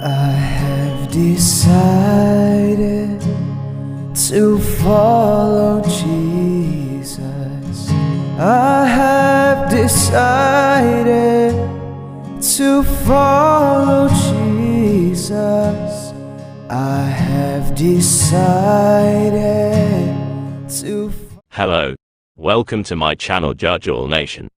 I have decided to follow Jesus. I have decided to follow Jesus. I have decided to. Hello. Welcome to my channel Judge All Nation.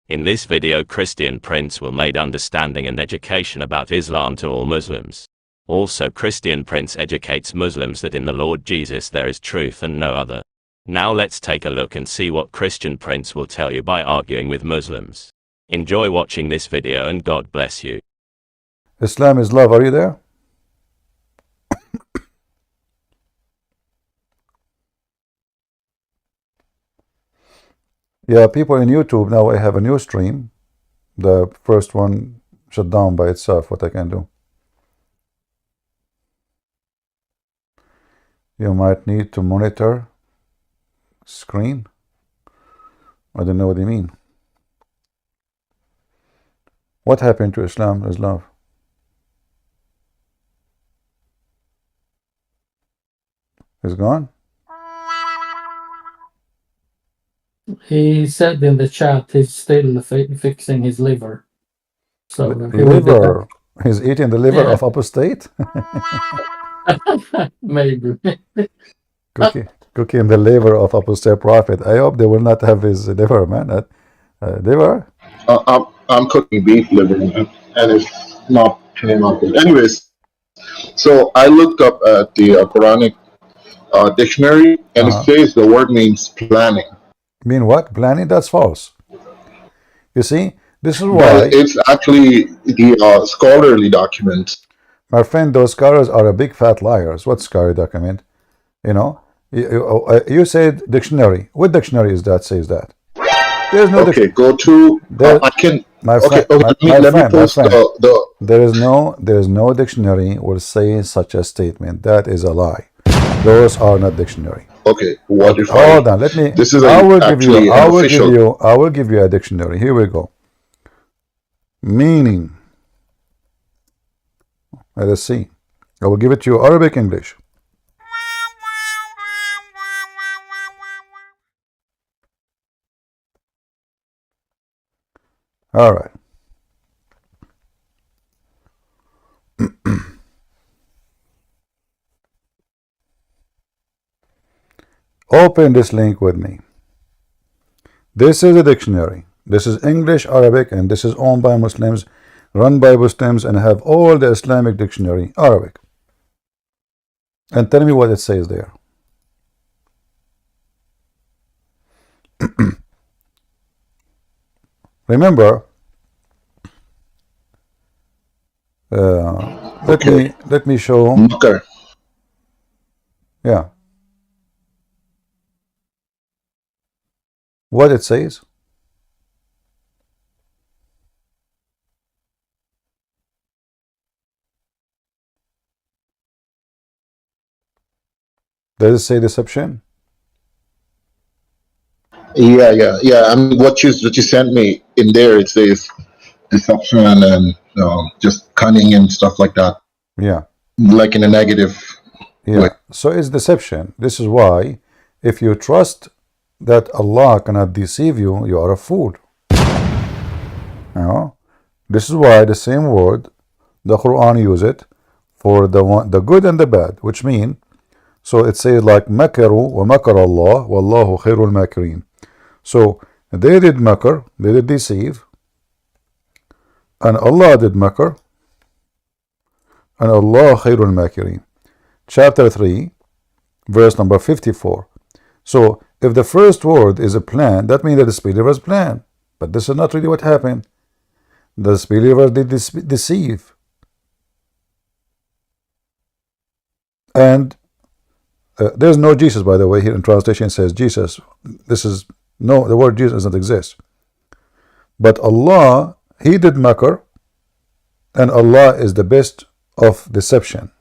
In this video, Christian Prince will make understanding and education about Islam to all Muslims. Also, Christian Prince educates Muslims that in the Lord Jesus there is truth and no other. Now let's take a look and see what Christian Prince will tell you by arguing with Muslims. Enjoy watching this video and God bless you. Islam is love. Are you there? Yeah, people in YouTube, now I have a new stream. The first one shut down by itself. What I can do? You might need to monitor screen. I don't know what you mean. What happened to Islam is love? It's gone? He said in the chat he's still fixing his liver. So Liver. He's eating the liver of apostate? Maybe. Cooking the liver of apostate prophet. I hope they will not have his liver, man. Liver? I'm cooking beef liver, man, and it's not turning out good. Anyways, so I looked up at the Quranic dictionary, and it says the word means planning. Mean what? Planning? That's false. You see, this is why But it's actually the scholarly document. my friend, those scholars are a big fat liars. What scholarly document? You know, you said dictionary. What dictionary is that says that? There's no Okay, go to I can. my friend, Okay, let me post the. there is no dictionary will say such a statement. That is a lie. Those are not dictionary. Okay, what if Hold on, let me. This is I will give actually you. an I will official. give you. I will give you a dictionary. Here we go. Meaning. Let us see. I will give it to you Arabic, English. All right. Open this link with me. This is a dictionary. This is English, Arabic, and this is owned by Muslims, run by Muslims, and have all the Islamic dictionary, Arabic. And tell me what it says there. Remember, let me show. Makar. Yeah. What it says. Does it say deception? Yeah. I mean, what you sent me in there, it says deception and just cunning and stuff like that. Yeah. Like in a negative way. So it's deception. This is why, if you trust that Allah cannot deceive you, you are a fool. You know? This is why the same word, the Quran use it for the good and the bad, which mean, so it says like makaru wa makar Allah wallahu khairul makirin. So they did makar, they did deceive, and Allah did makar, and Allah khairul makirin. Chapter 3, verse number 54. So if the first word is a plan, that means that the disbelievers plan. But this is not really what happened. The disbelievers did deceive. And there's no Jesus, by the way. Here in translation it says Jesus. This is no, the word Jesus doesn't exist. But Allah, He did makar, and Allah is the best of deception.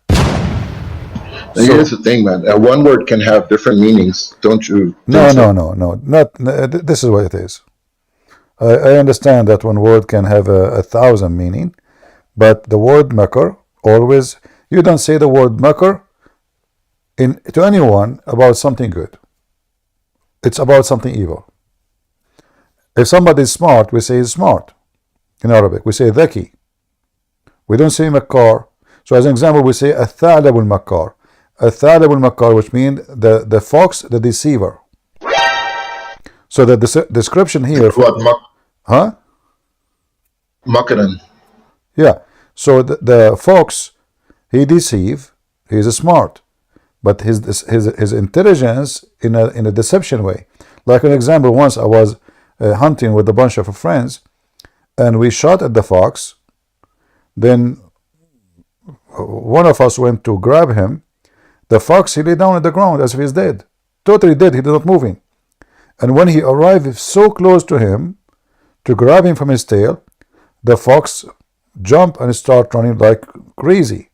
So, here's the thing, man. One word can have different meanings, don't you? No. Not. This is what it is. I understand that one word can have 1,000 meaning, but the word makar Always, you don't say the word makr to anyone about something good. It's about something evil. If somebody is smart, we say he's smart. In Arabic, we say dhaki. We don't say makar. So as an example, we say الثعلب المكار. الثعلب المكار, which means the fox, the deceiver. So the description here. What? Huh? Makaran. Yeah. So the fox, he deceive. He is smart, but his intelligence in a deception way. Like an example, once I was hunting with a bunch of friends, and we shot at the fox. Then one of us went to grab him. The fox, he lay down on the ground as if he's dead, totally dead. He did not moving. And when he arrived so close to him to grab him from his tail, the fox jumped and started running like crazy.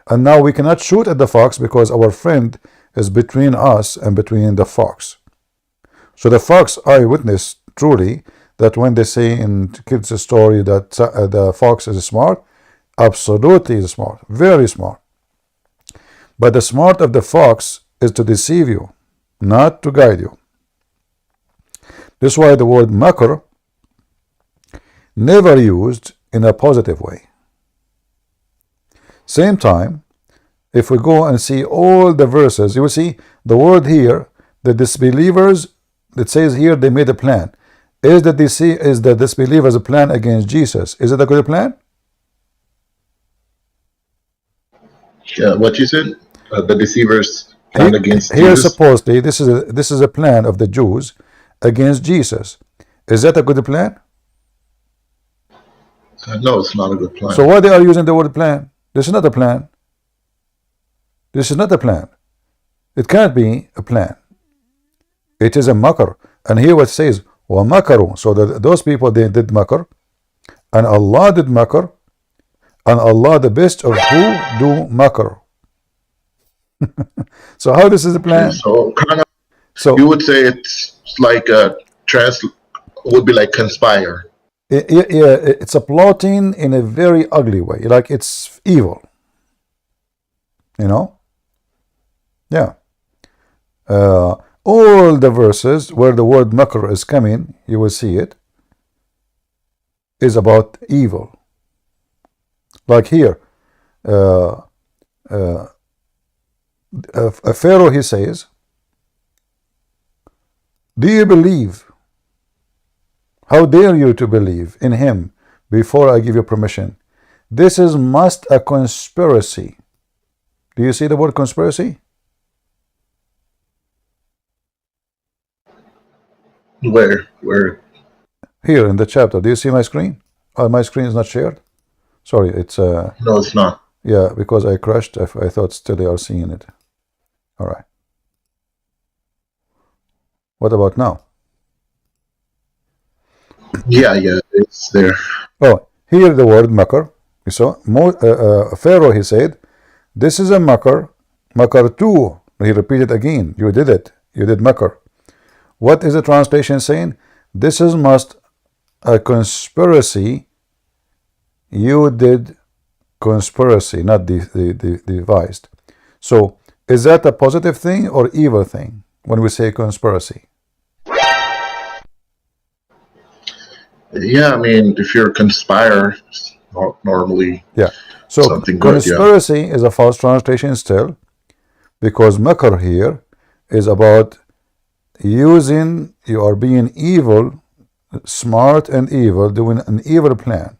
And now we cannot shoot at the fox because our friend is between us and between the fox. So the fox eyewitness truly that when they say in kids' story that the fox is smart, absolutely is smart, very smart. But the smart of the fox is to deceive you, not to guide you. This is why the word makr never used in a positive way. Same time, if we go and see all the verses, you will see the word here, the disbelievers, it says here they made a plan. Is the disbelievers a plan against Jesus? Is it a good plan? Yeah, what you said? The deceivers plan against here Jesus. Supposedly this is a plan of the Jews against Jesus. Is that a good plan? No, it's not a good plan. So why they are using the word plan? This is not a plan. This is not a plan. It can't be a plan. It is a makr. And here what says وَمَكَرُوا. So those people, they did makr, and Allah did makr, and Allah the best of who do makr. So how this is a plan? So kind of, So you would say it's like would be like conspire. it's a plotting in a very ugly way, like it's evil. You know? Yeah. All the verses where the word makr is coming, you will see it, is about evil. Like here, a Pharaoh, he says, do you believe? How dare you to believe in him before I give you permission? This is must a conspiracy. Do you see the word conspiracy? Where? Here in the chapter. Do you see my screen? My screen is not shared. Sorry, it's No, it's not. yeah, because I crashed. I thought still you are seeing it. All right. What about now? Yeah, it's there. Oh, here the word makr. You saw Pharaoh, he said, this is a makr, makr too. He repeated again. You did it. You did makr. What is the translation saying? This is must a conspiracy. You did conspiracy, not devised. So is that a positive thing or evil thing when we say conspiracy? Yeah, I mean, if you're a conspire, it's normally Yeah. So something good. conspiracy is a false translation still, because makr here is about using, you are being evil, smart and evil, doing an evil plan.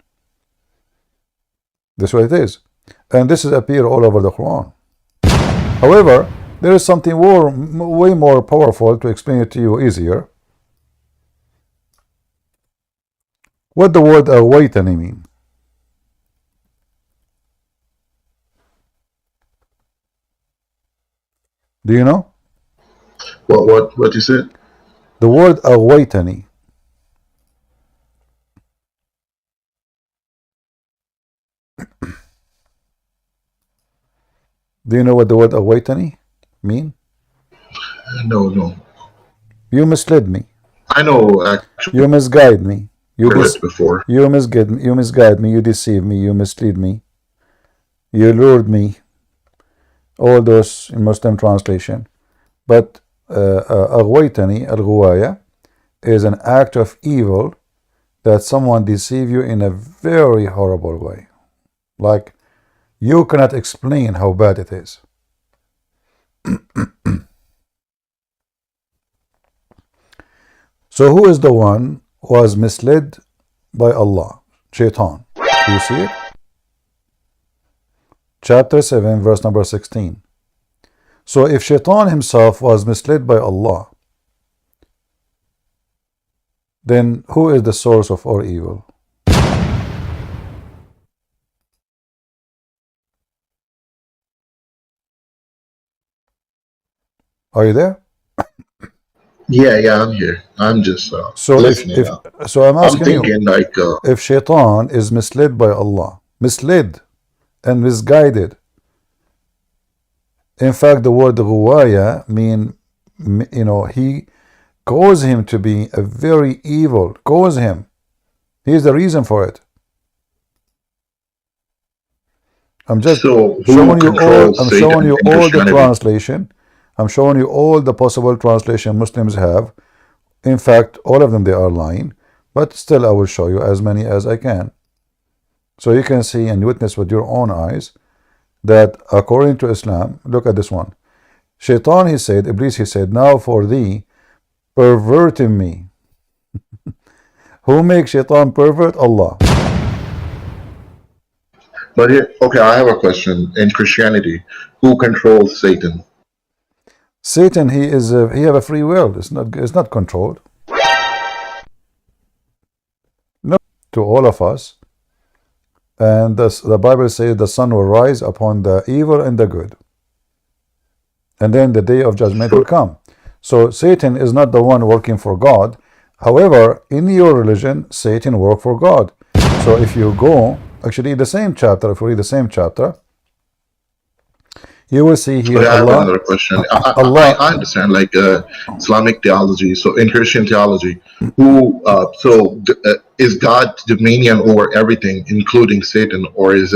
That's what it is. And this is appear all over the Quran. However, there is something more, way more powerful to explain it to you easier. What the word awaytani mean? Do you know? What you said? The word awaytani. Do you know what the word awaytani mean? No. You misled me. I know, actually. You misguide me. Heard it before. You misguide me. You deceive me. You mislead me. You lured me. All those in Muslim translation. But أغويتني, الغواية, is an act of evil that someone deceive you in a very horrible way. Like, you cannot explain how bad it is. So who is the one who was misled by Allah? Shaitan. Do you see it? Chapter 7, verse number 16. So if Shaitan himself was misled by Allah, then who is the source of all evil? Are you there? Yeah, I'm here. I'm just So listening. so I'm I'm asking you, thinking like if Shaitan is misled by Allah, misled and misguided. In fact, the word Ruwaya mean, you know, he caused him to be a very evil. Caused him. He is the reason for it. I'm just so showing you all. I'm Satan showing you in all the Christianity? translation. I'm showing you all the possible translation Muslims have. In fact, all of them they are lying, but still I will show you as many as I can, so you can see and witness with your own eyes that according to Islam. Look at this one. Shaitan, he said, Iblis, he said, now for thee perverting me. Who makes Shaitan pervert? Allah. But here, okay, I have a question. In Christianity, who controls Satan? Satan, he have a free will. It's not controlled. No, to all of us. And the Bible says the sun will rise upon the evil and the good, and then the day of judgment will come. So Satan is not the one working for God. However, in your religion, Satan work for God. So if you go, actually the same chapter, if you read the same chapter, you will see here. Okay, I have Allah, another question. Allah, I understand like Islamic theology. So in Christian theology, who is God dominion over everything, including Satan, or is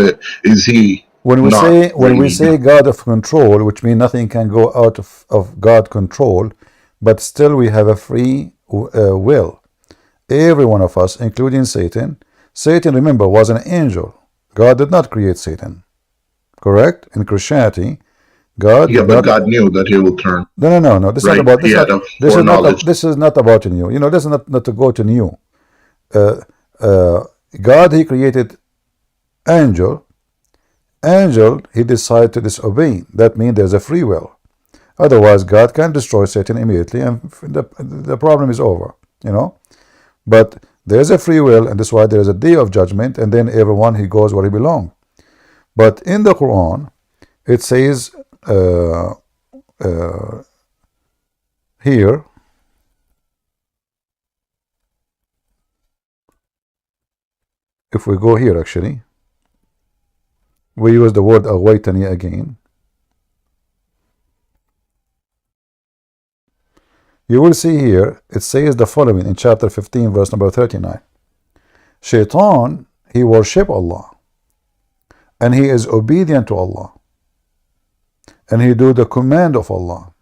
he when we not say God of control, which means nothing can go out of God control, but still we have a free will. Every one of us, including Satan. Satan, remember, was an angel. God did not create Satan. Correct? In Christianity, God. Yeah, but God knew that he will turn. No. This is Right. not about this. He had a This is not. foreknowledge. This is not about new. You know, this is not to go to new. God, he created angel. Angel, he decided to disobey. That means there's a free will. Otherwise, God can destroy Satan immediately, and the problem is over. You know, but there's a free will, and that's why there is a day of judgment, and then everyone he goes where he belongs. But in the Quran, it says here, if we go here, actually, we use the word awaitani again. You will see here, it says the following in chapter 15, verse number 39. Shaitan, he worship Allah, and he is obedient to Allah, and he do the command of Allah,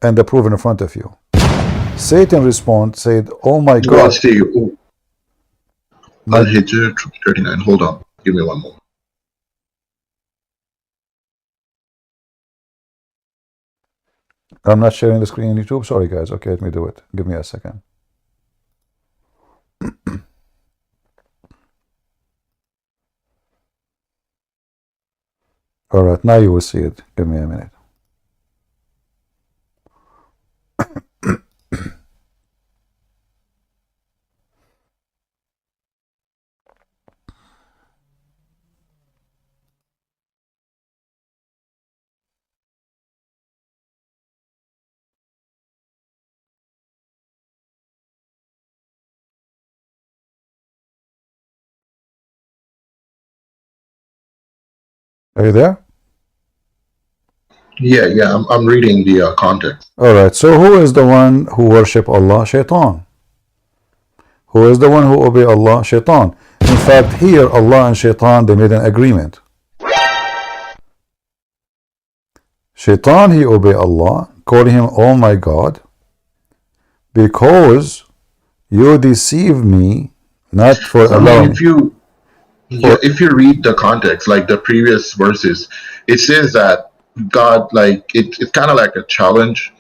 and the proof in front of you. Satan respond, said, oh my Go God. see Al-Hijr 39. Hold on. Give me one moment. I'm not sharing the screen on YouTube. Sorry, guys. Okay, let me do it. Give me a second. All right, now you will see it. Give me a minute. Are you there? Yeah. I'm reading the context. All right. So who is the one who worship Allah? Shaitan. Who is the one who obey Allah? Shaitan. In fact, here Allah and Shaitan, they made an agreement. Shaitan, he obeyed Allah, calling him, oh my God, because you deceived me, not for allowing. If you read the context, like the previous verses, it says that God, like it's kind of like a challenge.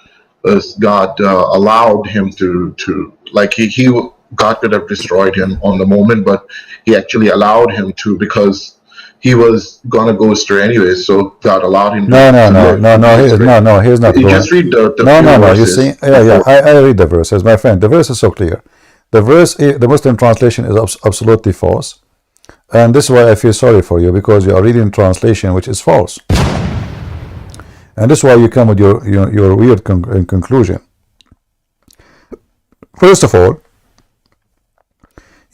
God allowed him to like God could have destroyed him on the moment, but he actually allowed him to because he was gonna go astray anyway. So God allowed him No, to live. he's not going. Just read the No, verses. you see, I read the verses, my friend. The verse is so clear. The verse, the Muslim translation is absolutely false. And this is why I feel sorry for you, because you are reading translation which is false. And this is why you come with your weird conclusion. First of all,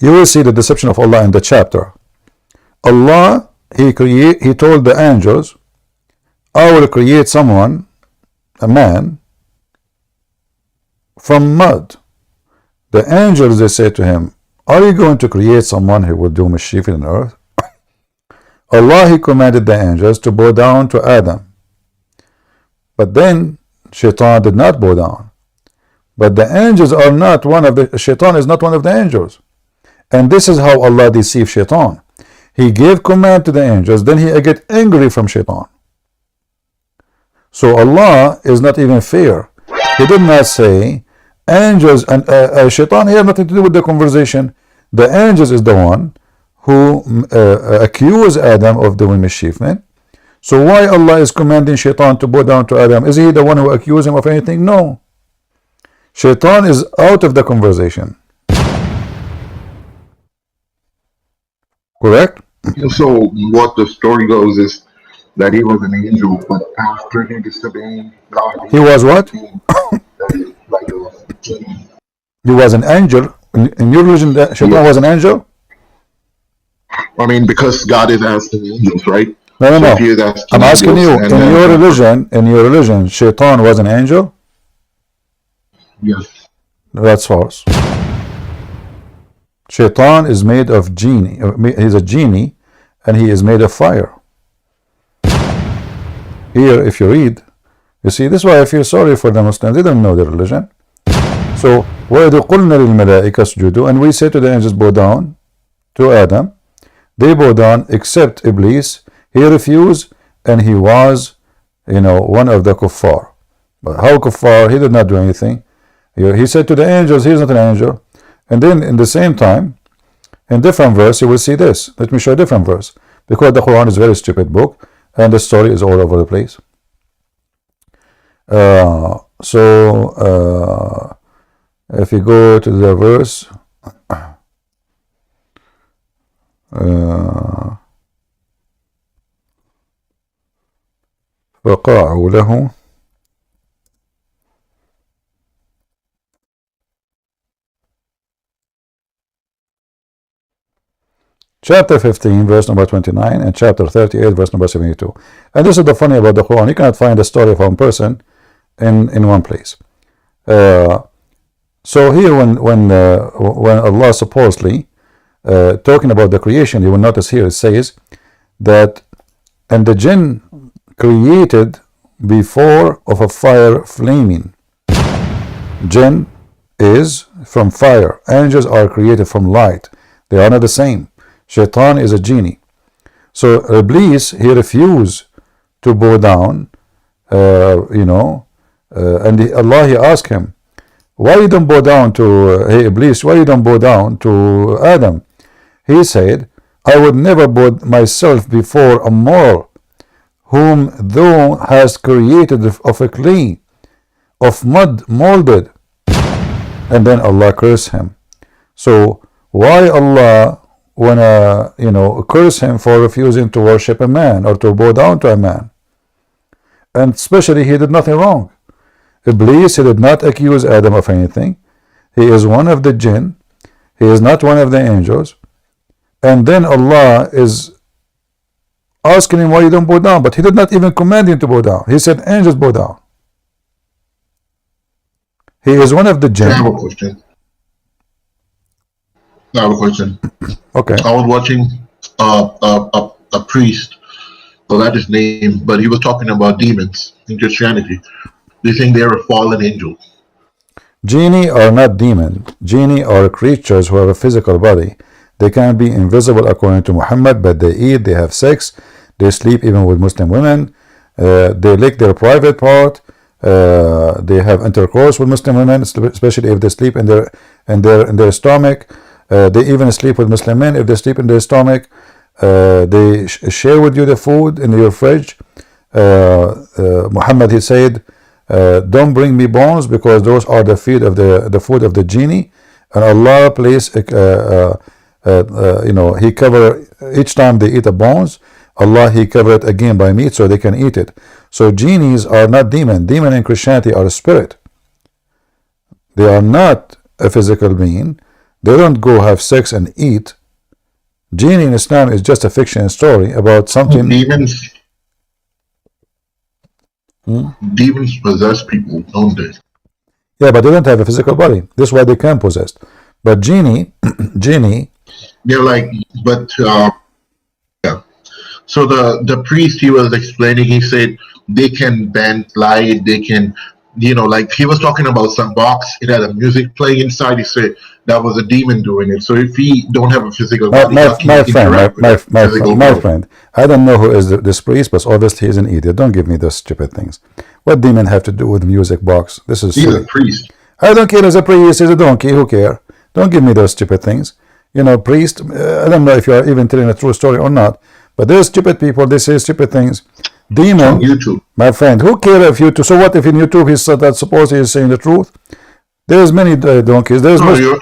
you will see the deception of Allah in the chapter. Allah, he told the angels, I will create someone, a man, from mud. The angels, they said to him, are you going to create someone who will do mischief in the earth? Allah, he commanded the angels to bow down to Adam. But then Shaitan did not bow down. But the angels are not one of the, Shaitan is not one of the angels. And this is how Allah deceived Shaitan. He gave command to the angels, then he get angry from Shaitan. So Allah is not even fair. He did not say, angels and Shaitan have nothing to do with the conversation. The angels is the one who accused Adam of doing mischievement. So why Allah is commanding Shaitan to bow down to Adam? Is he the one who accused him of anything? No. Shaitan is out of the conversation. Correct? So what the story goes is that he was an angel, but after he disobeyed God, he was what? like a genie. He was an angel. In your religion, Shaitan was an angel? I mean, because God is asking angels, right? No. I'm asking you, in your religion, Shaitan was an angel? Yes. That's false. Shaitan is made of genie. He's a genie, and he is made of fire. Here, if you read, you see, this is why I feel sorry for the Muslims. They don't know their religion. So, وَإِذْ قُلْنَا لِلْمَلَائِكَةِ اسْجُدُوا, and we say to the angels, bow down to Adam. They bow down except Iblis. He refused, and he was, one of the kuffar. But how kuffar? He did not do anything. He said to the angels, he's not an angel. And then in the same time, in different verse, you will see this. Let me show a different verse. Because the Quran is a very stupid book, and the story is all over the place. If you go to the verse, فقاعوا له chapter 15 verse number 29 and chapter 38 verse number 72. And this is the funny about the Quran. You cannot find the story of one person in one place. So here when Allah supposedly talking about the creation, you will notice here it says that, and the jinn created before of a fire flaming. Jinn is from fire. Angels are created from light. They are not the same. Shaitan is a genie. So Iblis, he refused to bow down, and Allah, he asked him, why you don't bow down to, hey Iblis, why you don't bow down to Adam? He said, I would never bow myself before a mortal, whom thou hast created of a clay, of mud molded. And then Allah cursed him. So why Allah wanna curse him for refusing to worship a man or to bow down to a man? And especially he did nothing wrong. Iblis, he did not accuse Adam of anything. He is one of the jinn. He is not one of the angels. And then Allah is asking him why you don't bow down, but he did not even command him to bow down. He said angels bow down. He is one of the jinn. I have a question. I have a question. Okay. I was watching a priest, forgot his name, but he was talking about demons in Christianity. They think they're a fallen angel. Genie are not demon. Genie are creatures who have a physical body. They can be invisible according to Muhammad, but they eat, they have sex, they sleep even with Muslim women, they lick their private part, they have intercourse with Muslim women, especially if they sleep in their stomach. They even sleep with Muslim men if they sleep in their stomach. They share with you the food in your fridge. Muhammad, he said, don't bring me bones because those are the food of the genie. And Allah place, He cover each time they eat the bones. Allah, He cover it again by meat so they can eat it. So genies are not demon. Demon in Christianity are a spirit. They are not a physical being. They don't go have sex and eat. Genie in Islam is just a fiction story about something. Demons possess people, don't they? Yeah, but they don't have a physical body. That's why they can possess. But genie, they're like, but yeah. So the priest, he was explaining, he said they can bend light, they can, like he was talking about some box, it had a music playing inside. He said that was a demon doing it. So if he don't have a physical body, my friend, I don't know who is this priest, but obviously he's an idiot. Don't give me those stupid things. What demon have to do with music box? This is he's a priest. I don't care. As a priest, he's a donkey. Who care? Don't give me those stupid things. Priest. I don't know if you are even telling a true story or not. But there's stupid people. They say stupid things. Demon. On YouTube. My friend, who care if YouTube? So what if in YouTube he said that suppose he is saying the truth? There's many donkeys. There is Muslims.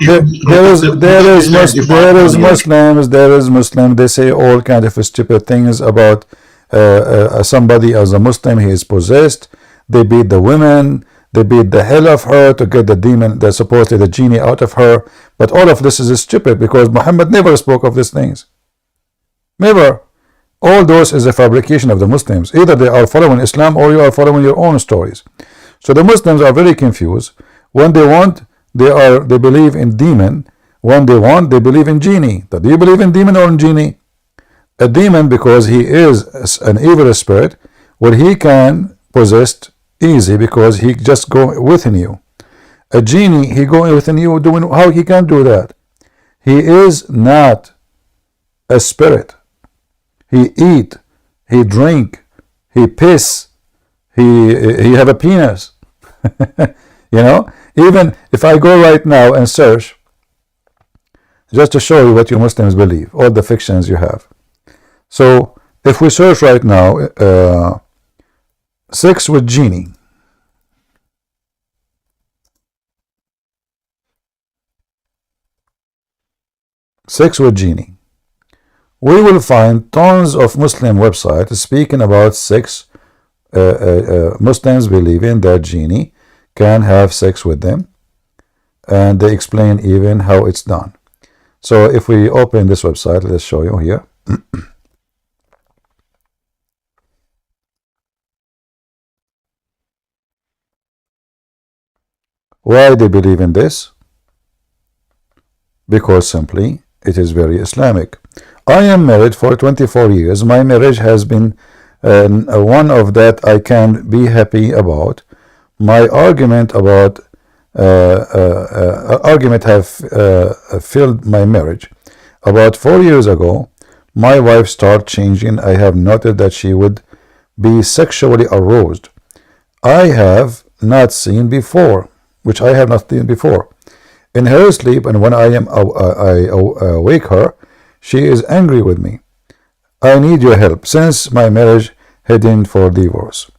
There is Muslim. They say all kind of stupid things about somebody as a Muslim. He is possessed. They beat the women. They beat the hell of her to get the demon, supposedly the genie, out of her. But all of this is stupid because Muhammad never spoke of these things. Never. All those is a fabrication of the Muslims. Either they are following Islam or you are following your own stories. So the Muslims are very confused. When they want, they believe in demon. When they want, they believe in genie. Do you believe in demon or in genie? A demon, because he is an evil spirit, well, he can possess easy because he just go within you. A genie, he going within you, doing how he can do that? He is not a spirit. He eat, he drink, he piss, he have a penis. Even if I go right now and search, just to show you what you Muslims believe, all the fictions you have. So if we search right now, sex with genie. Sex with genie. We will find tons of Muslim websites speaking about sex. Muslims believing that genie can have sex with them, and they explain even how it's done. So if we open this website, let's show you here. Why they believe in this? Because simply it is very Islamic. I am married for 24 years. My marriage has been one of that I can be happy about. My argument have filled my marriage. About 4 years ago, my wife started changing. I have noted that she would be sexually aroused. I have not seen before, which I have not seen before. In her sleep, and when I awake her, she is angry with me. I need your help, since my marriage heading for divorce.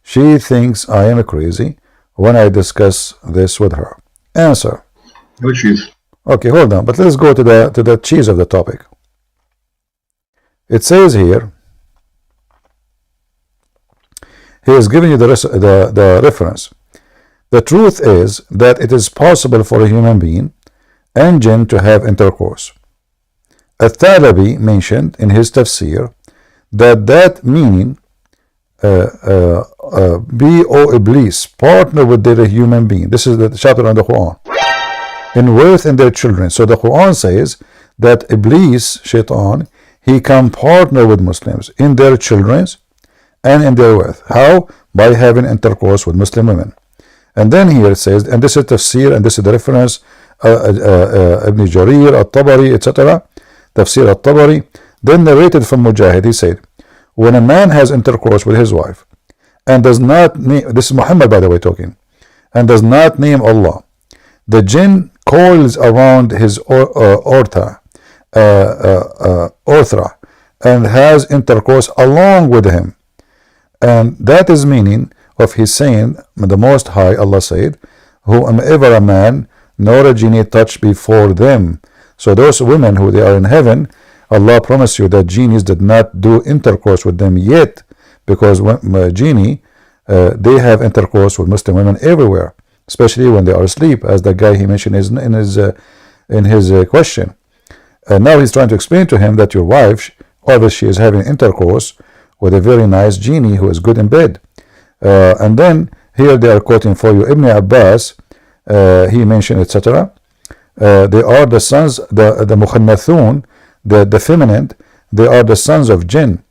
She thinks I am crazy when I discuss this with her. Answer. No cheese. Okay, hold on, but let's go to the cheese of the topic. It says here, he is giving you the reference. The truth is that it is possible for a human being and jinn to have intercourse. Al-Thalabi mentioned in his tafsir that meaning be, O Iblis, partner with the human being. This is the chapter on the Qur'an. in wealth in their children. So the Quran says that Iblis, Shaitan, he can partner with Muslims in their children and in their wealth. How? By having intercourse with Muslim women. And then here it says, and this is tafsir, and this is the reference, Ibn Jarir, At-Tabari, etc. Tafsir At-Tabari. Then narrated from Mujahid, he said, when a man has intercourse with his wife and does not name, this is Muhammad by the way talking, and does not name Allah, the jinn coils around his ortha and has intercourse along with him. And that is meaning of his saying, the Most High, Allah said, whomever a man nor a genie touch before them. So those women who they are in heaven, Allah promised you that genies did not do intercourse with them yet, because when genie, they have intercourse with Muslim women everywhere, especially when they are asleep, as the guy he mentioned in his question. And now he's trying to explain to him that your wife, obviously, she is having intercourse with a very nice genie who is good in bed. And then here they are quoting for you Ibn Abbas, he mentioned, etc. They are the sons, the mukhannathun, the feminine, they are the sons of jinn.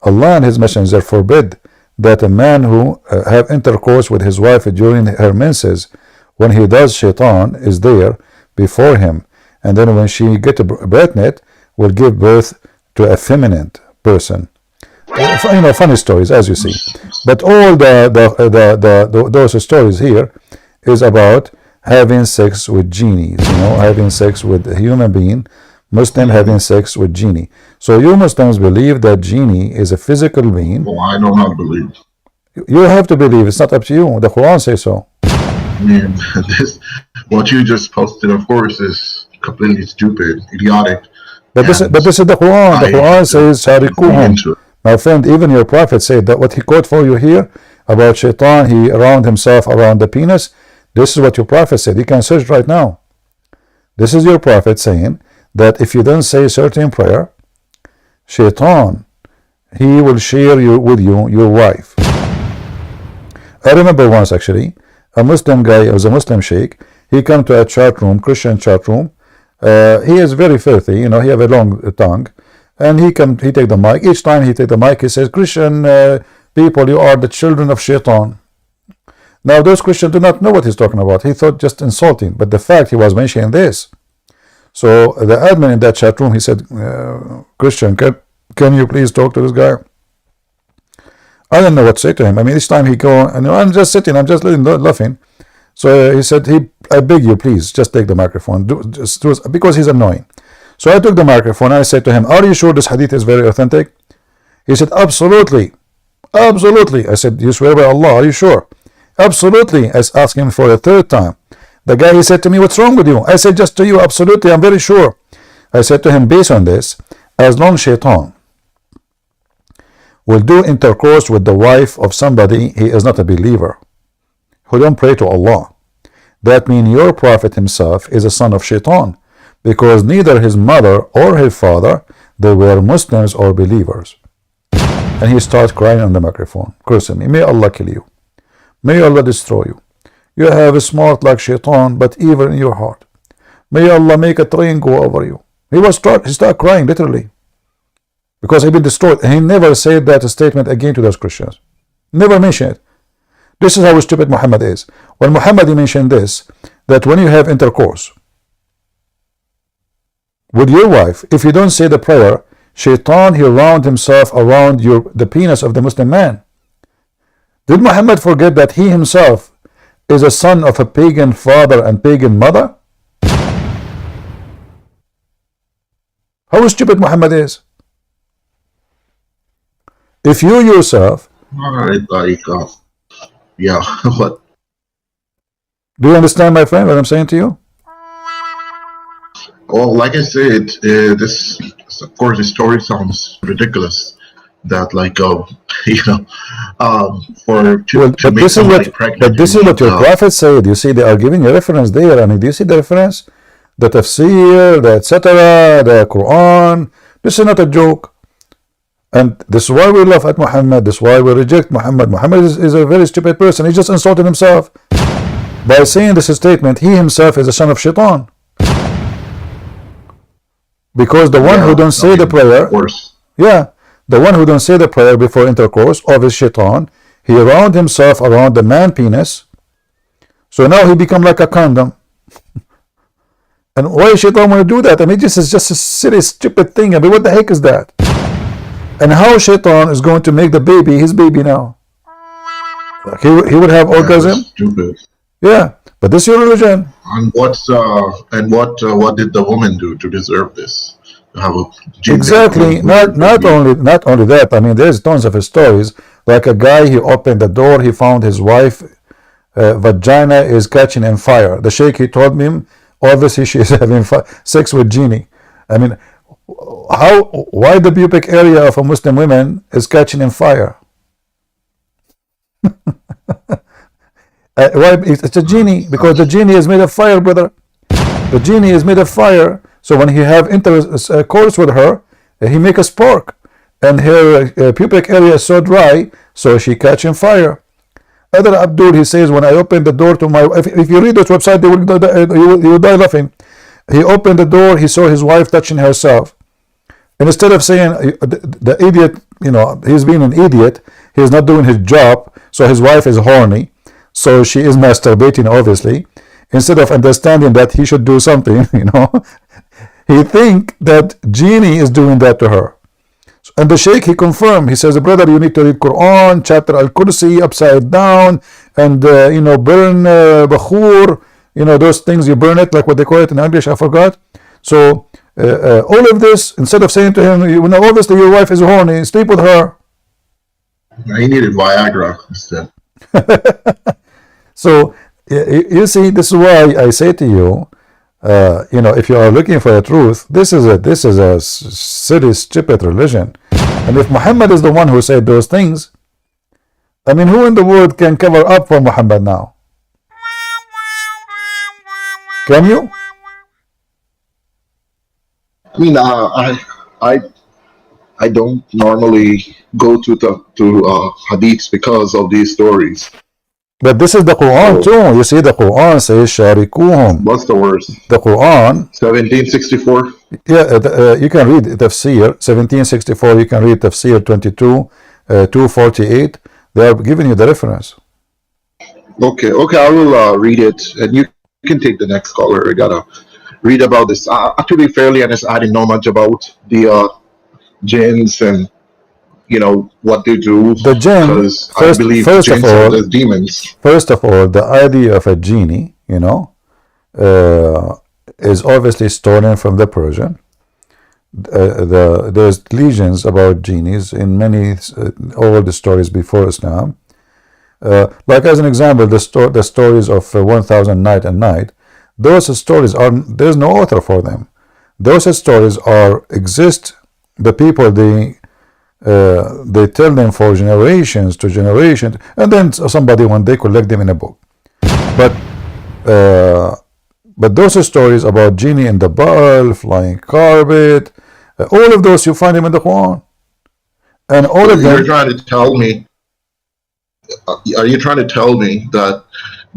Allah and his messenger forbid that a man who have intercourse with his wife during her menses, when he does, Shaitan is there before him, and then when she get pregnant, will give birth to a feminine person. You know, funny stories, as you see. But all those stories here is about having sex with genies, you know, having sex with a human being, Muslim having sex with genie. So you Muslims believe that genie is a physical being. Well, I do not believe. You have to believe. It's not up to you. The Quran says so. Man, what you just posted, of course, is completely stupid, idiotic. But this is the Quran. The Quran says, "Sharikuhum." My friend, even your prophet said that what he quote for you here about Shaitan, he around himself around the penis. This is what your prophet said. You can search right now. This is your prophet saying that if you don't say certain prayer, Shaitan, he will share with you your wife. I remember once actually, a Muslim guy, it was a Muslim sheikh, he come to a chat room, Christian chat room. He is very filthy, you know, he have a long tongue, and he take the mic. Each time he take the mic, he says, Christian people, you are the children of Shaitan. Now those Christians do not know what he's talking about. He thought just insulting, but the fact he was mentioning this. So the admin in that chat room, he said, Christian, can you please talk to this guy? I don't know what to say to him. I mean, each time he go, and I'm just sitting, I'm just laughing. So he said, I beg you, please, just take the microphone, because he's annoying. So I took the microphone and I said to him, are you sure this hadith is very authentic? He said, absolutely, absolutely. I said, you swear by Allah, are you sure? Absolutely. I asked him for the third time. The guy, he said to me, what's wrong with you? I said, just to you, absolutely, I'm very sure. I said to him, based on this, as long as Shaitan will do intercourse with the wife of somebody, he is not a believer, who don't pray to Allah. That means your prophet himself is a son of Shaitan, because neither his mother or his father, they were Muslims or believers. And he started crying on the microphone, cursing me, may Allah kill you. May Allah destroy you. You have a smart like Shaitan, but evil in your heart. May Allah make a train go over you. He started crying literally, because he'd been destroyed. He never said that statement again to those Christians. Never mentioned it. This is how stupid Muhammad is. When Muhammad mentioned this, that when you have intercourse with your wife, if you don't say the prayer, Shaitan, he round himself around the penis of the Muslim man. Did Muhammad forget that he himself is a son of a pagan father and pagan mother? How stupid Muhammad is. If you yourself, yeah, what? Do you understand, my friend, what I'm saying to you? Well, like I said, this, of course, the story sounds ridiculous. That, like, you know, to make somebody pregnant. But this is what your prophet said. You see, they are giving you reference there. I mean, do you see the reference? The tafsir, the etc., the Quran. This is not a joke. And this is why we laugh at Muhammad. This is why we reject Muhammad. Muhammad is a very stupid person. He just insulted himself by saying this statement. He himself is a son of Shaitan. Because the one who don't say the prayer, of course. yeah, the one who don't say the prayer before intercourse, obvious shaitan, he round himself around the man penis. So now he become like a condom. And why shaitan want to do that? I mean, this is just a silly, stupid thing. I mean, what the heck is that? And how shaitan is going to make the baby his baby now? He would have orgasm. Stupid. Yeah, but this is your religion. And what did the woman do to deserve this? To have a exactly. Not only that. I mean, there's tons of stories. Like a guy, he opened the door, he found his wife vagina is catching in fire. The sheikh, he told me, obviously she is having sex with genie. I mean, why the pubic area of a Muslim woman is catching in fire? Why? It's a genie, because the genie is made of fire, brother. The genie is made of fire. So when he have intercourse with her, he make a spark, and her pubic area is so dry, so she catching fire. Other Abdool, he says, when I opened the door to my wife, if you read this website, you will die laughing. He opened the door, he saw his wife touching herself. And instead of saying, the idiot, you know, he's being an idiot, he's not doing his job, so his wife is horny, so she is masturbating, obviously. Instead of understanding that he should do something, you know, he think that genie is doing that to her. And the sheikh, he confirmed, he says, brother, you need to read Qur'an, chapter Al-Kursi, upside down, and, you know, burn bakhur, you know, those things, you burn it, like what they call it in English, I forgot. So, all of this, instead of saying to him, you know, obviously your wife is horny, sleep with her. I needed Viagra instead. So, you see, this is why I say to you, you know, if you are looking for the truth, this is a silly, stupid religion. And if Muhammad is the one who said those things, I mean, who in the world can cover up for Muhammad now? Can you? I mean, I don't normally go to hadiths because of these stories. But this is the Quran too. You see, the Quran says Sharikuhum. What's the worst? The Quran. 1764. Yeah, you can read Tafsir 1764. You can read Tafsir 22, 248. They are giving you the reference. Okay, I will read it, and you can take the next caller. I gotta read about this. To be fairly honest, I didn't know much about the jinns and, you know, what they do. The jinn, because I believe first jinns of all, are demons. First of all, the idea of a genie, you know, is obviously stolen from the Persian. There's legends about genies in many all the stories before Islam. Like as an example, the stories of 1000 Night and Night. Those stories there's no author for them. Those stories exist. The people they tell them for generations to generations, and then somebody one day collect them in a book. But those stories about genie in the ball, flying carpet, all of those you find them in the Quran, and all of them. You're trying to tell me? Are you trying to tell me that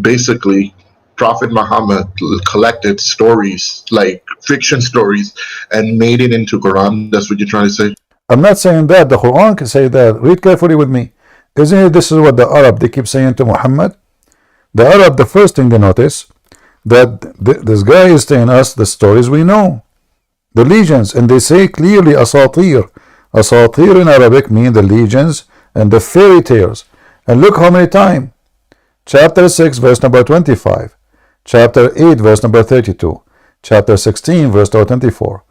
basically Prophet Muhammad collected stories, like fiction stories, and made it into Quran? That's what you're trying to say? I'm not saying that. The Quran can say that. Read carefully with me. Isn't it? This is what the Arab, they keep saying to Muhammad. The Arab, the first thing they notice, that this guy is telling us the stories we know, the legends, and they say clearly asatir. Asatir in Arabic mean the legends and the fairy tales. And look how many times. Chapter 6, verse number 25. Chapter 8, verse number 32. Chapter 16, verse number 24.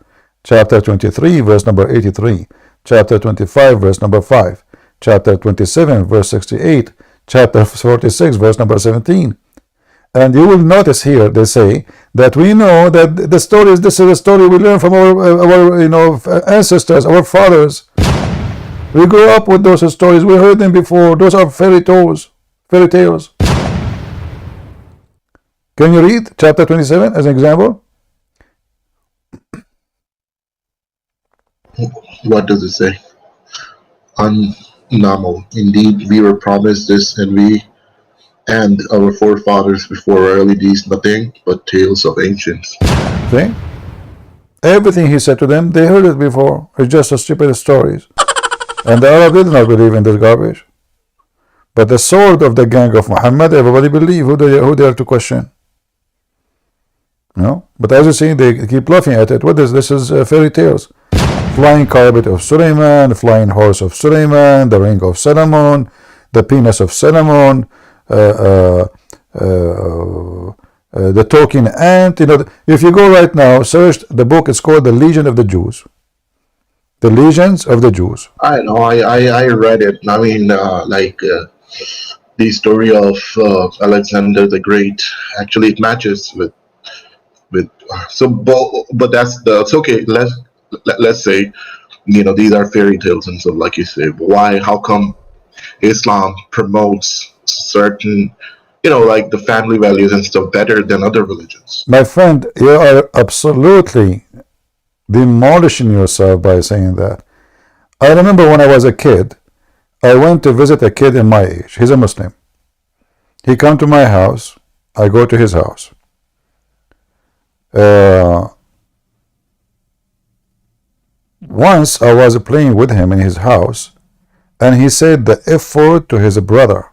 Chapter 23, verse number 83. Chapter 25, verse number 5. Chapter 27, verse 68. Chapter 46, verse number 17. And you will notice here they say that we know that the stories, this is a story we learn from our you know, ancestors, our fathers. We grew up with those stories. We heard them before. Those are fairy tales. Fairy tales. Can you read chapter 27 as an example? What does it say? Namo. Indeed, we were promised this, and we and our forefathers before early these nothing but tales of ancients. See? Everything he said to them, they heard it before. It's just a stupid stories. And the Arab did not believe in this garbage. But the sword of the gang of Muhammad, everybody believe. Who they are to question? No? But as you see, they keep laughing at it. What is this? Is fairy tales. Flying carpet of Suleiman, flying horse of Suleiman, the ring of Solomon, the penis of Solomon, the talking ant. You know, if you go right now, search the book. It's called The Legion of the Jews. The Legions of the Jews. I know. I read it. I mean, the story of Alexander the Great. Actually, it matches with so. But that's okay. Let's say, you know, these are fairy tales and so, like you say. Why? How come Islam promotes certain, you know, like the family values and stuff better than other religions? My friend, you are absolutely demolishing yourself by saying that. I remember when I was a kid, I went to visit a kid in my age. He's a Muslim. He come to my house. I go to his house. Once I was playing with him in his house, and he said the F word to his brother.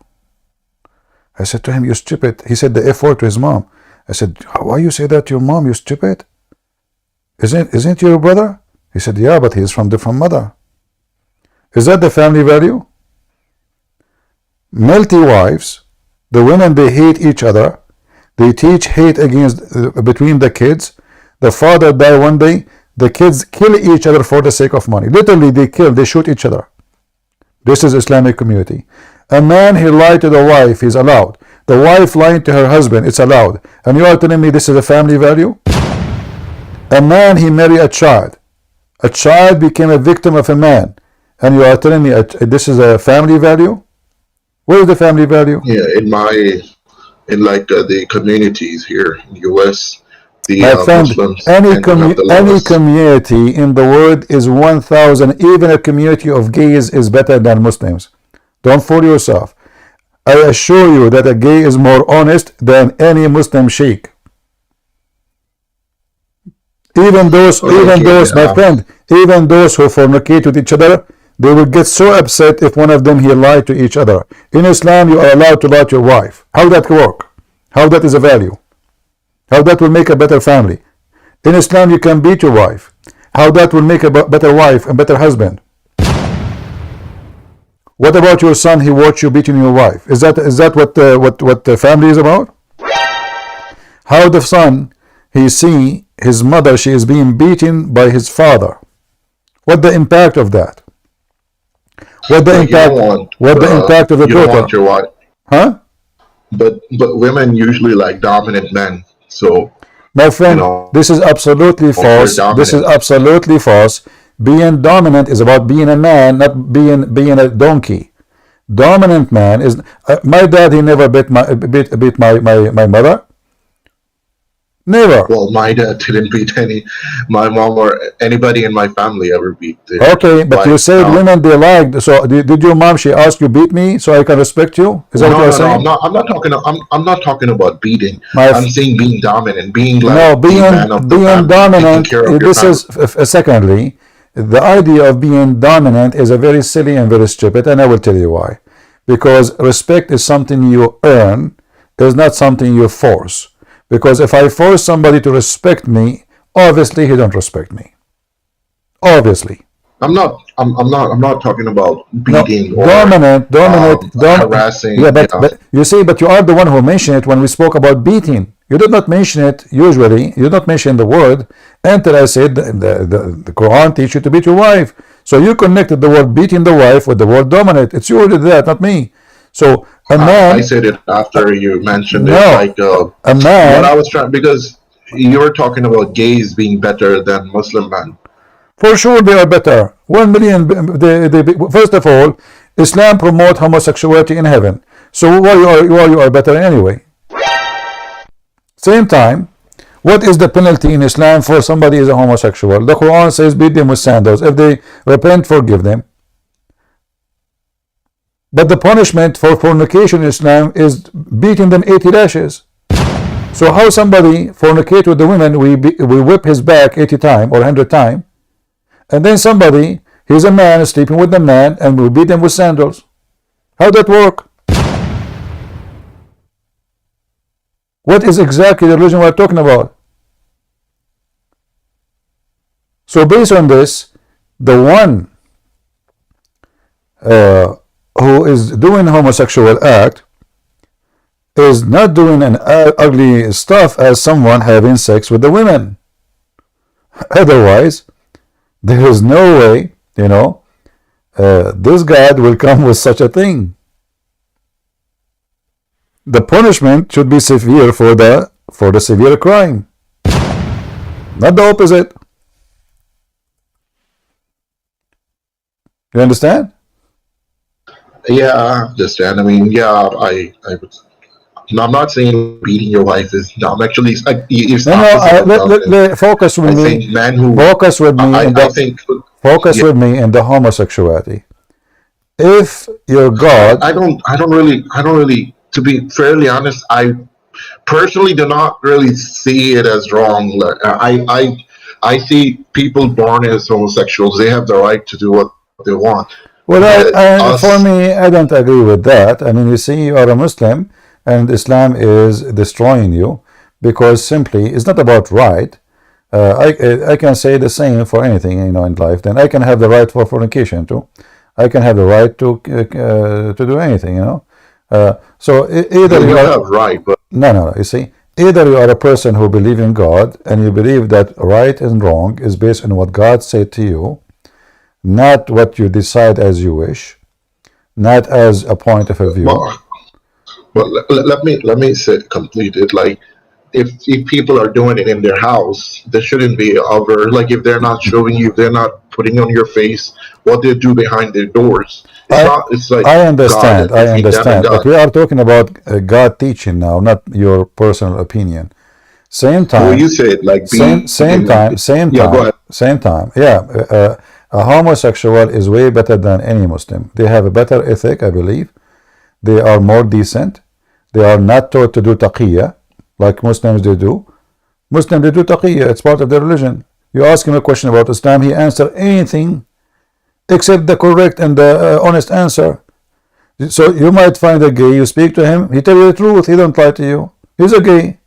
I said to him, "You stupid." He said the F word to his mom. I said, "Why you say that to your mom, you stupid? Isn't your brother?" He said, "Yeah, but he's from different mother." Is that the family value? Multi wives, the women, they hate each other. They teach hate against between the kids. The father die one day. The kids kill each other for the sake of money. Literally, they shoot each other. This is Islamic community. A man, he lied to the wife, he's allowed. The wife lying to her husband, it's allowed. And you are telling me this is a family value? A man, he married a child. A child became a victim of a man. And you are telling me this is a family value? Where is the family value? Yeah, in the communities here in the U.S., my friend, Muslims any community in the world is 1,000. Even a community of gays is better than Muslims. Don't fool yourself. I assure you that a gay is more honest than any Muslim sheikh. Even those, my friend, even those who fornicate with each other, they will get so upset if one of them here lied to each other. In Islam, you are allowed to lie to your wife. How that work? How that is a value? How that will make a better family? In Islam, you can beat your wife. How that will make a better wife and better husband? What about your son? He watched you beating your wife. Is that what the family is about? How the son, he see his mother, she is being beaten by his father. What the impact of that? What the impact? What the impact of the daughter? You don't want your wife, huh? But women usually like dominant men. So, my friend, you know, this is absolutely false. This is absolutely false. Being dominant is about being a man, not being a donkey. Dominant man is my dad. He never beat my mother. Never. Well, my dad didn't beat my mom or anybody in my family ever beat. Okay, but you said women they liked. So did your mom? She asked you beat me so I can respect you? Is that what you're saying? No, I'm not talking about beating. I'm saying being dominant, being like no, being dominant. This is secondly, the idea of being dominant is a very silly and very stupid, and I will tell you why. Because respect is something you earn, is not something you force. Because if I force somebody to respect me, obviously he don't respect me. Obviously. I'm not talking about beating or dominant, harassing. Yeah, but you see, but you are the one who mentioned it when we spoke about beating. You did not mention it usually. You did not mention the word until I said the Qur'an teaches you to beat your wife. So you connected the word beating the wife with the word dominant. It's you who did that, not me. So a man. I said it after you mentioned it. Like a man. What I was trying, because you were talking about gays being better than Muslim men. For sure, they are better. 1 million. First of all, Islam promotes homosexuality in heaven. So why you are better anyway? Same time, what is the penalty in Islam for somebody is a homosexual? The Quran says beat them with sandals. If they repent, forgive them. But the punishment for fornication in Islam is beating them 80 lashes. So how somebody fornicate with the women, we whip his back 80 times or 100 times, and then somebody, he's a man sleeping with the man, and we beat him with sandals? How that work? What is exactly the religion we're talking about? So based on this, the one who is doing homosexual act is not doing an ugly stuff as someone having sex with the women. Otherwise, there is no way, this God will come with such a thing. The punishment should be severe for the severe crime, not the opposite. You understand? Yeah, I understand. I mean, yeah, I would. No, I'm not saying beating your wife is. No, I'm actually. It's let focus with me. Think man who focus with me. Focus yeah. with me in the homosexuality. If your God, I don't really. To be fairly honest, I personally do not really see it as wrong. Like, I see people born as homosexuals. They have the right to do what they want. well, for me, I don't agree with that. I mean, you see, you are a Muslim, and Islam is destroying you because simply it's not about right. I can say the same for anything in life. Then I can have the right for fornication too. I can have the right to do anything. So either you have right, but no. You see, either you are a person who believes in God and you believe that right and wrong is based on what God said to you, not what you decide as you wish, not as a point of a view. But let me say complete it. Like if people are doing it in their house, there shouldn't be over. Like if they're not showing you, if they're not putting on your face what they do behind their doors. It's like I understand. God, I understand. But we are talking about God teaching now, not your personal opinion. Same time. Well, you said like same time. Go ahead. Yeah, a homosexual is way better than any Muslim. They have a better ethic, I believe. They are more decent. They are not taught to do taqiyya like Muslims they do. Muslims they do taqiyya. It's part of their religion. You ask him a question about Islam, he answers anything except the correct and the honest answer. So you might find a gay, you speak to him, he tell you the truth, he don't lie to you. He's a gay.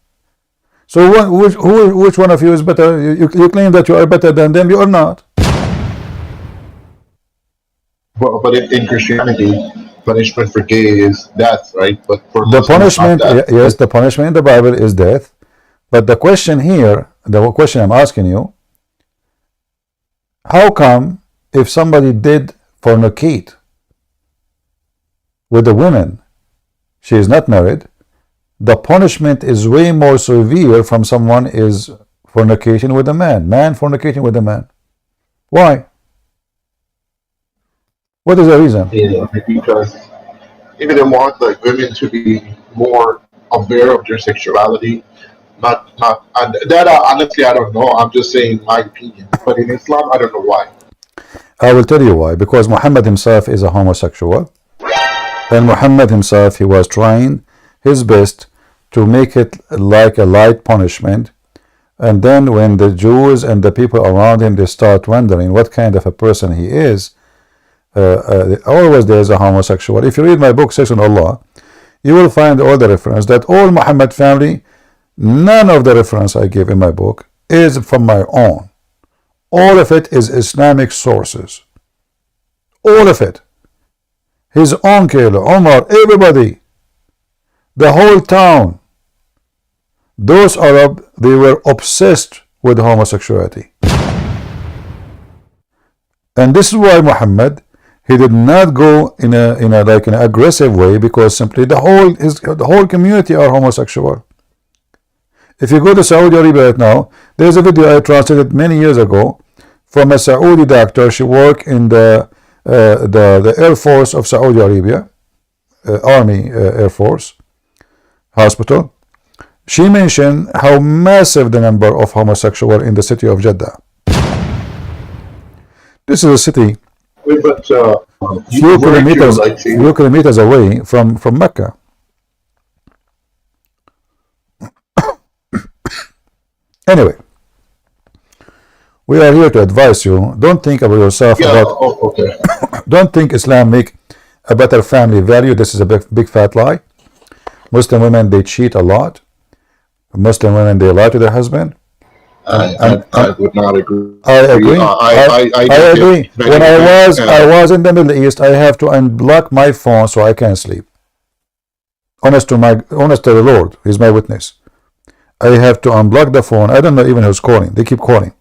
So which one of you is better? You claim that you are better than them, you are not. Well, but in Christianity, punishment for gay is death, right? But for the Muslims, punishment, not death. yes, the punishment in the Bible is death. But the question here, the question I'm asking you, how come if somebody did fornicate with a woman, she is not married, the punishment is way more severe from someone is fornicating with a man fornicating with a man? Why? What is the reason? Yeah, because maybe they want like women to be more aware of their sexuality. Not and that honestly I don't know. I'm just saying my opinion. But in Islam, I don't know why. I will tell you why. Because Muhammad himself is a homosexual, and Muhammad himself, he was trying his best to make it like a light punishment. And then when the Jews and the people around him, they start wondering what kind of a person he is, always there is a homosexual. If you read my book, Section Allah, you will find all the reference that all Muhammad family, none of the reference I give in my book is from my own. All of it is Islamic sources. All of it. His uncle, Omar, everybody, the whole town, those Arab, they were obsessed with homosexuality. And this is why Muhammad, he did not go in an aggressive way, because simply the whole community are homosexual. If you go to Saudi Arabia right now, there's a video I translated many years ago from a Saudi doctor. She worked in the Air Force of Saudi Arabia, Army Air Force Hospital. She mentioned how massive the number of homosexuals in the city of Jeddah. This is a city few kilometers away from Mecca. Anyway, we are here to advise you. Don't think about yourself. Yeah. About Okay. don't think Islam make a better family value. This is a big fat lie. Muslim women, they cheat a lot. Muslim women, they lie to their husband. I would not agree. I agree. I I agree. When I was in the Middle East, I have to unblock my phone so I can sleep. Honest to the Lord, He's my witness. I have to unblock the phone. I don't know even who's calling. They keep calling,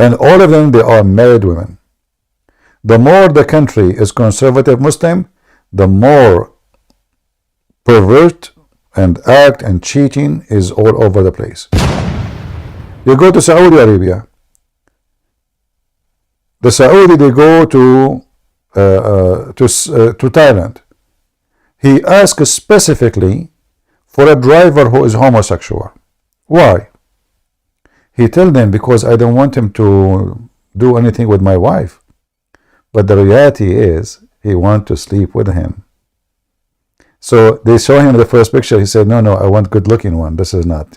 and all of them, they are married women. The more the country is conservative Muslim, the more pervert and act and cheating is all over the place. You go to Saudi Arabia. The Saudi, they go to Thailand. He asks specifically for a driver who is homosexual. Why? He tells them, because I don't want him to do anything with my wife. But the reality is, he wants to sleep with him. So they show him the first picture. He said, no, I want good-looking one. This is not,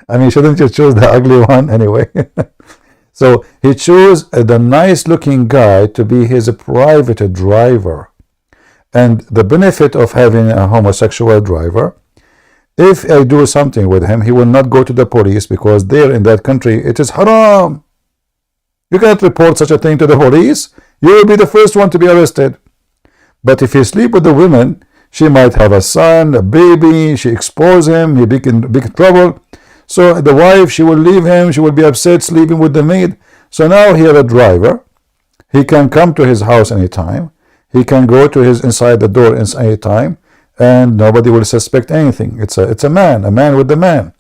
I mean, shouldn't you choose the ugly one anyway? So he chose the nice-looking guy to be his private driver. And the benefit of having a homosexual driver, if I do something with him, he will not go to the police, because there in that country, it is haram. You cannot report such a thing to the police. You will be the first one to be arrested. But if you sleep with the woman, she might have a son, a baby, she expose him, he be in big trouble. So the wife, she will leave him, she will be upset sleeping with the maid. So now he has a driver. He can come to his house anytime. He can go to his inside the door any time, and nobody will suspect anything. It's a man with the man.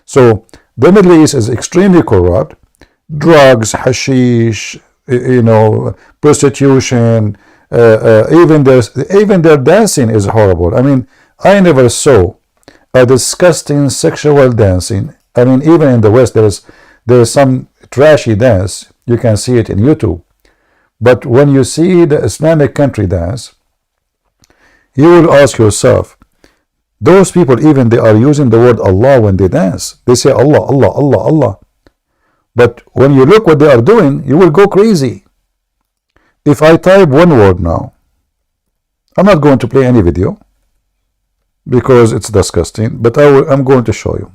So the Middle East is extremely corrupt. Drugs, hashish, prostitution, even their dancing is horrible. I mean, I never saw a disgusting sexual dancing. I mean, even in the West, there is some trashy dance. You can see it in YouTube. But when you see the Islamic country dance, you will ask yourself, those people, even they are using the word Allah when they dance. They say Allah, Allah, Allah, Allah. But when you look what they are doing, you will go crazy. If I type one word now, I'm not going to play any video because it's disgusting, but I'm going to show you.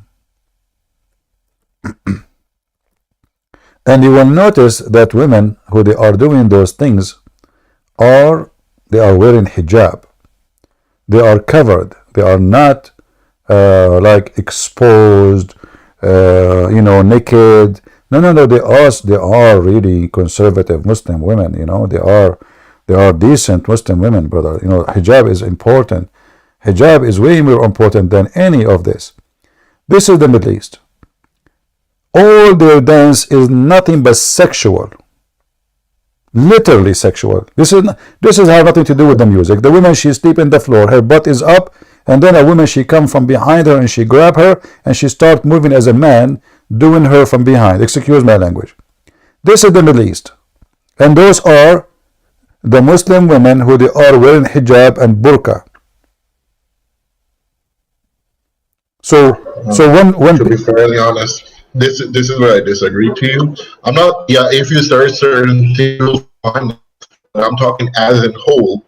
And you will notice that women who they are doing those things they are wearing hijab. They are covered. They are not like exposed, naked. No. They are really conservative Muslim women. They are decent Muslim women, brother. Hijab is important. Hijab is way more important than any of this. This is the Middle East. All their dance is nothing but sexual. Literally sexual. This has nothing to do with the music. The woman, she sleep in the floor, her butt is up, and then a woman, she come from behind her and she grab her and she start moving as a man, doing her from behind. Excuse my language. This is the Middle East. And those are the Muslim women who they are wearing hijab and burqa. So when to be fairly honest, this is where I disagree to you. I'm not. Yeah, if you start certain things, fine. I'm talking as in whole.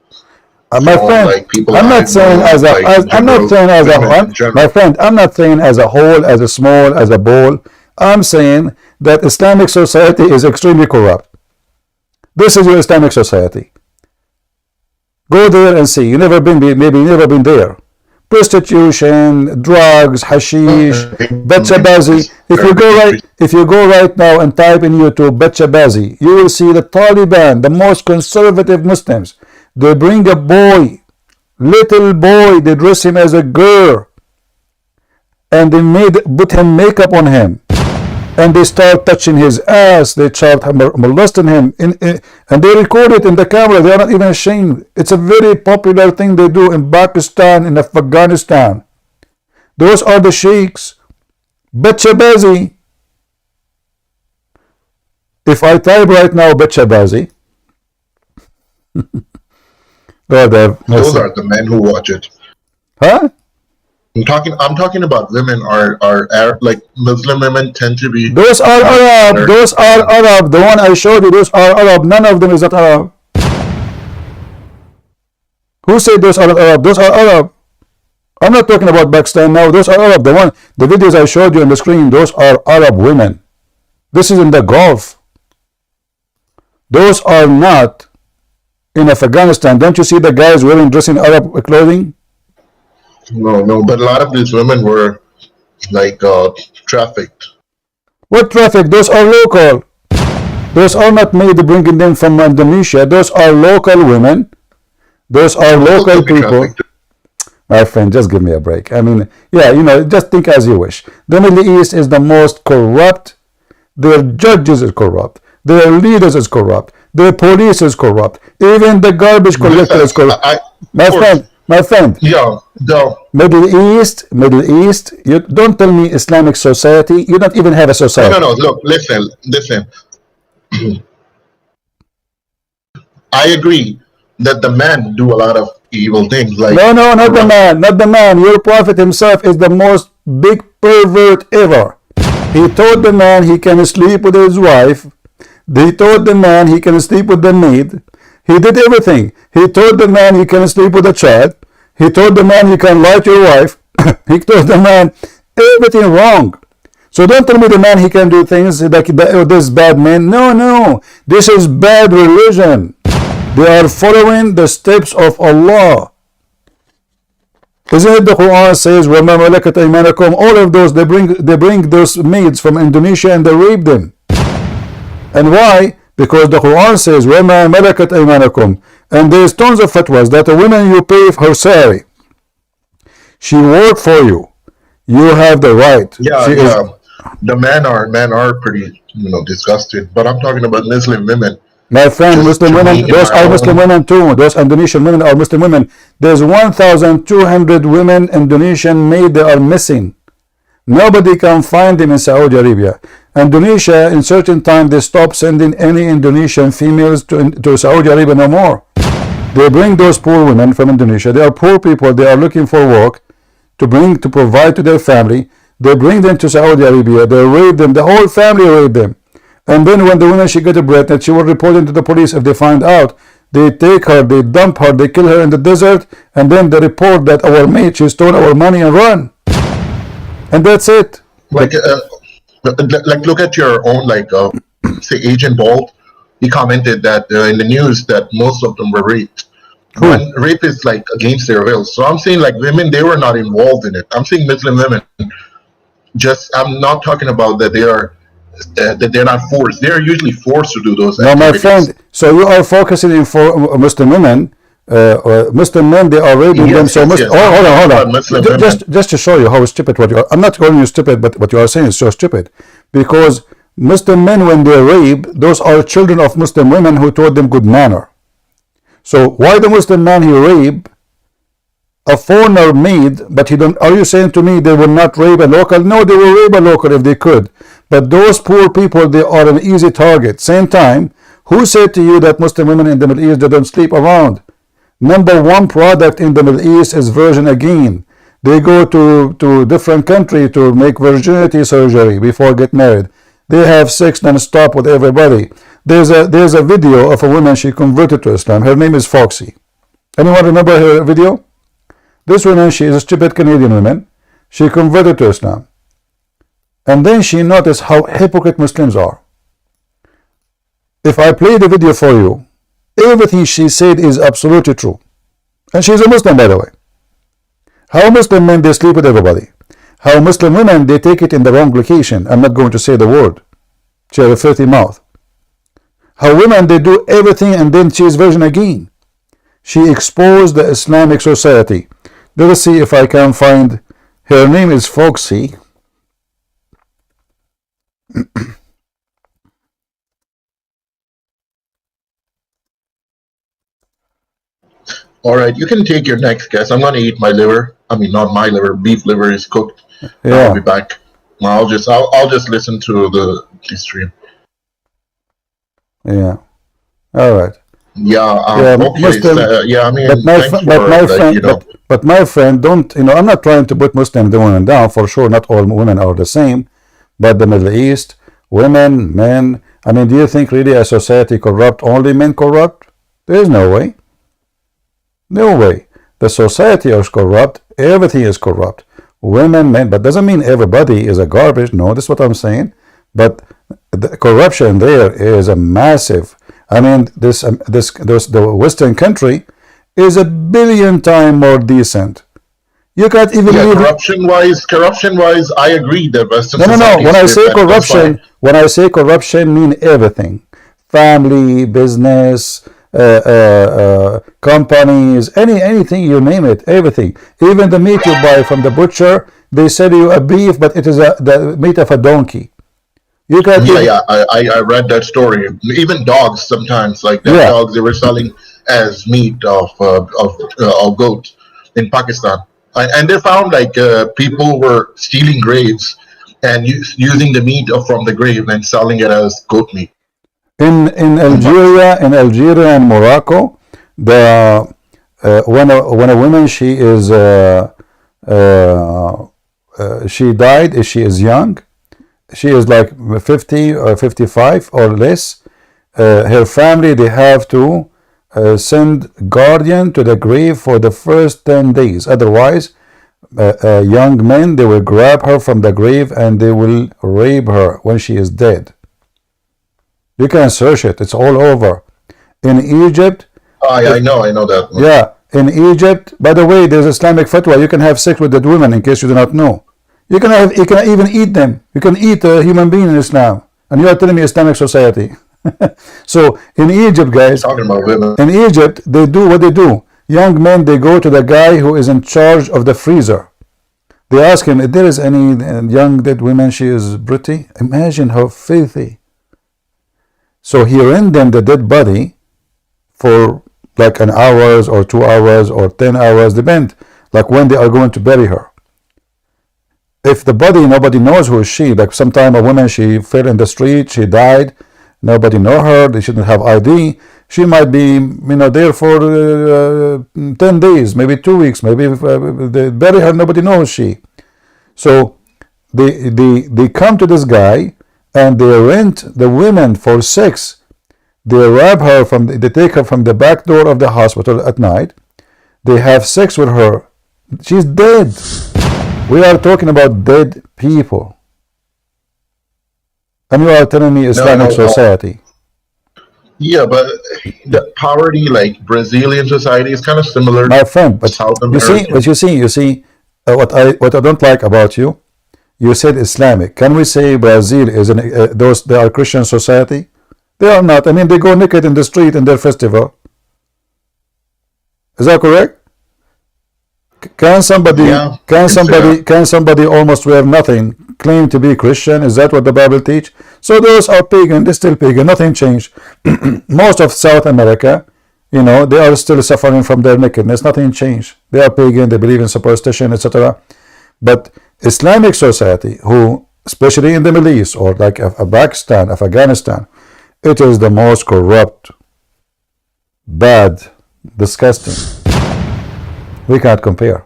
My friend, like I'm not saying as a my friend. I'm not saying as a whole, as a small, as a ball. I'm saying that Islamic society is extremely corrupt. This is your Islamic society. Go there and see. You never been, maybe you never been there. Prostitution, drugs, hashish, bachabazi. If you go right now and type in YouTube bachabazi, you will see the Taliban, the most conservative Muslims. They bring a boy, little boy, they dress him as a girl, and they put him makeup on him, and they start touching his ass. They start molesting him, and they record it in the camera. They are not even ashamed. It's a very popular thing they do in Pakistan, in Afghanistan. Those are the sheikhs. Bachabazi. If I type right now bachabazi, those are the men who watch it. Huh? I'm talking about women are like Muslim women tend to be. Those are Arab. Those are Arab. The one I showed you, those are Arab. None of them is not Arab. Who said those are not Arab? Those are Arab. I'm not talking about Pakistan now. Those are Arab. The videos I showed you on the screen, those are Arab women. This is in the Gulf. Those are not in Afghanistan. Don't you see the guys dressing Arab clothing? No, but a lot of these women were like trafficked. What traffic? Those are local. Those are not made bringing them from Indonesia. Those are local women. Those are local people. My friend, just give me a break. I mean, yeah, just think as you wish. The Middle East is the most corrupt. Their judges is corrupt. Their leaders is corrupt. Their police is corrupt. Even the garbage collector is corrupt. My friend. Yeah, no. Middle East. You don't tell me Islamic society. You don't even have a society. No. Look, listen. I agree that the men do a lot of evil things. Like no, not the man. Your prophet himself is the most big pervert ever. He told the man he can sleep with his wife. He told the man he can sleep with the maid. He did everything. He told the man he can sleep with a child. He told the man he can lie to your wife. He told the man everything wrong. So don't tell me the man he can do things like this bad man. No. This is bad religion. They are following the steps of Allah. Isn't it the Qur'an says, وَمَا مَلَكَتْ أَيْمَانَكُمْ? All of those, they bring those maids from Indonesia and they rape them. And why? Because the Quran says, وَمَا مَلَكَتْ أَيْمَانَكُمْ. And there's tons of fatwas that a woman, you pay her salary. She worked for you. You have the right. Yeah. The men are pretty, disgusted. But I'm talking about Muslim women. My friend, Muslim women, those are Muslim women too. Those Indonesian women are Muslim women. There's 1,200 women Indonesian made, they are missing. Nobody can find them in Saudi Arabia. Indonesia, in certain time, they stop sending any Indonesian females to Saudi Arabia no more. They bring those poor women from Indonesia. They are poor people. They are looking for work to provide to their family. They bring them to Saudi Arabia. They rape them. The whole family rape them. And then when the woman, she get pregnant, she will report it to the police. If they find out, they take her, they dump her, they kill her in the desert, and then they report that our mate, she stole our money and run. And that's it. Like look at your own, say Agent Bolt. He commented that in the news that most of them were raped. When rape is against their will. So I'm saying women, they were not involved in it. I'm saying Muslim women. I'm not talking about that that they're not forced. They're usually forced to do those activities. No, my friend. So you are focusing in for Muslim women. Muslim men, they are raping them. So hold on. Just to show you how stupid what you are. I'm not calling you stupid, but what you are saying is so stupid. Because Muslim men, when they rape, those are children of Muslim women who taught them good manner. So why the Muslim man he rape a foreigner maid, but he don't? Are you saying to me they will not rape a local? No, they will rape a local if they could. But those poor people, they are an easy target. Same time, who said to you that Muslim women in the Middle East, they don't sleep around? Number one product in the Middle East is virgin again. They go to different country to make virginity surgery before get married. They have sex non-stop with everybody. There's a video of a woman, she converted to Islam. Her name is Foxy. Anyone remember her video? This woman, she is a stupid Canadian woman. She converted to Islam. And then she noticed how hypocrite Muslims are. If I play the video for you, everything she said is absolutely true. And she's a Muslim, by the way. How Muslim men, they sleep with everybody. How Muslim women, they take it in the wrong location. I'm not going to say the word. She has a filthy mouth. How women, they do everything and then she is virgin again. She exposed the Islamic society. Let us see if I can find. Her name is Foxy. All right, you can take your next guess. I'm gonna eat my liver. I mean, not my liver. Beef liver is cooked. Yeah. I'll be back. I'll just listen to the stream. Yeah. All right. Yeah. Okay. Muslim, I mean, but my friend, But my friend, don't, I'm not trying to put Muslim women down, for sure, not all women are the same, but the Middle East, women, men, I mean, do you think really a society corrupt, only men corrupt? There is no way. No way. The society is corrupt, everything is corrupt. Women, men, but doesn't mean everybody is a garbage. No, that's what I'm saying. But the corruption there is a massive. I mean, the Western country is a billion times more decent. You can't even corruption wise, I agree that Western no. When I say corruption, mean everything: family, business, companies, anything you name it, everything. Even the meat you buy from the butcher, they sell you a beef, but it is the meat of a donkey. You can I read that story. Even dogs sometimes, like that dogs they were selling as meat of goat in Pakistan, and they found like people were stealing graves and using the meat from the grave and selling it as goat meat. In Algeria and Morocco, the when a woman she died, if she is young, she is like 50 or 55 or less, her family, they have to send guardian to the grave for the first 10 days. Otherwise, young men, they will grab her from the grave and they will rape her when she is dead. You can search it. It's all over. In Egypt. I know that one. Yeah. In Egypt, by the way, there's Islamic fatwa. You can have sex with dead women, in case you do not know. You can even eat them. You can eat a human being in Islam. And you are telling me Islamic society. So in Egypt, guys, talking about women. In Egypt, they do what they do. Young men, they go to the guy who is in charge of the freezer. They ask him if there is any young dead woman, she is pretty. Imagine how filthy. So he rent them the dead body for like an hours or 2 hours or 10 hours, depend, like when they are going to bury her. If the body, nobody knows who is she, like sometime a woman, she fell in the street, she died, nobody know her, they shouldn't have ID, she might be, there for 10 days, maybe 2 weeks, maybe they bury her, nobody knows she. So they come to this guy, and they rent the women for sex. They rob her they take her from the back door of the hospital at night. They have sex with her. She's dead. We are talking about dead people. And you are telling me Islamic society. Yeah, but the poverty, like Brazilian society, is kind of similar. My friend, but South America. you see, what I don't like about you. You said Islamic. Can we say Brazil is they are Christian society? They are not. I mean, they go naked in the street in their festival. Is that correct? Can somebody almost wear nothing claim to be Christian? Is that what the Bible teach? So those are pagan. They're still pagan. Nothing changed. Most of South America, they are still suffering from their nakedness. Nothing changed. They are pagan. They believe in superstition, etc. But Islamic society, who especially in the Middle East or like Pakistan, Afghanistan, it is the most corrupt, bad, disgusting. We can't compare.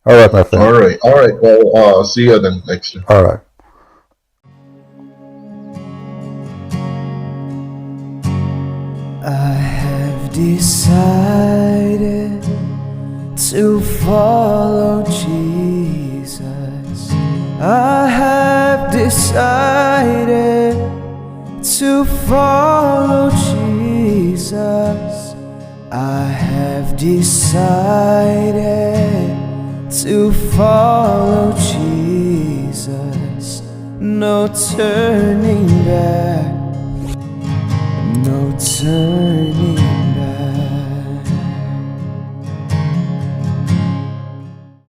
All right, my friend. All right. Well, see you then next year. All right. I have decided to follow Jesus. I have decided to follow Jesus. I have decided to follow Jesus. No turning back, no turning back.